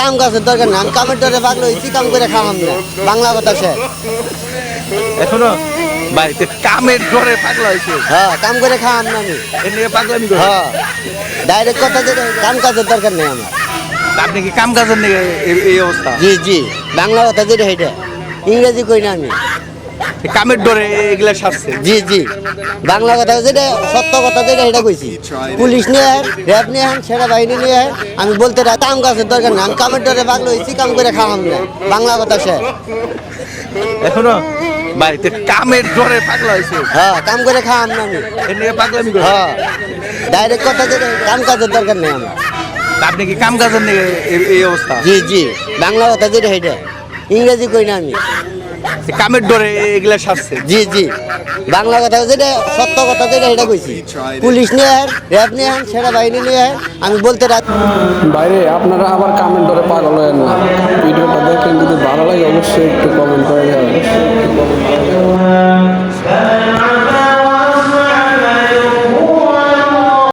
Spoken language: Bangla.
কাম কাজের দরকার না, আমি কামের ডরে পাগল হয়েছি, কাম করে খাওয়াম না, বাংলা কথা শেষ। এখনো বাড়িতে কামের ডরে পাগলা হয়েছে। হ্যাঁ, কাম করে খাওয়াম না আমি। এর নিয়ে পাগলামি করে। হ্যাঁ, ডাইরেক্ট কথা যেটা, কাম কাজের দরকার নেই আমার। আপনি কি কাম কাজের নিয়ে এই অবস্থা? জি জি, বাংলা কথা যেটা সেটা, ইংরেজি কই না আমি। কামের ডরে এগুলা সারছে। জি জি, বাংলা কথা যেটা, সত্য কথা যেটা সেটা কইছি। পুলিশ নিয়ে আয়, র্যাব নিয়ে আন, সেনাবাহিনী নিয়ে আয়, আমি বলতে কাম কাজের দরকার না, আমি কামের ডরে পাগল হয়েছি, কাম করে খাওয়াম না, বাংলা কথা শেষ। এখনো বাড়িতে কামের ডরে পাগলা হয়েছে। হ্যাঁ, কাম করে খাওয়াম না আমি। এর নিয়ে পাগলামি করে। হ্যাঁ, ডাইরেক্ট কথা যেটা, কাম কাজের দরকার নেই আমার। আপনি কি কাম কাজের নিয়ে এই অবস্থা? জি জি, বাংলা কথা যেটা সেটা, ইংরেজি কই না আমি। কামের ডরে এগুলা সারছে। জি জি, বাংলা কথা যেটা, সত্য কথা যেটা সেটা কইছি। পুলিশ নিয়ে আয়, র্যাব নিয়ে আন, সেনাবাহিনী নিয়ে আয়, আমি বলতে বাইরে আপনারা আবার কামেন্ট করে পাগল হয়েন না। ভিডিওটা দেখেন, যদি ভালো লাগে অবশ্যই একটু কমেন্ট করে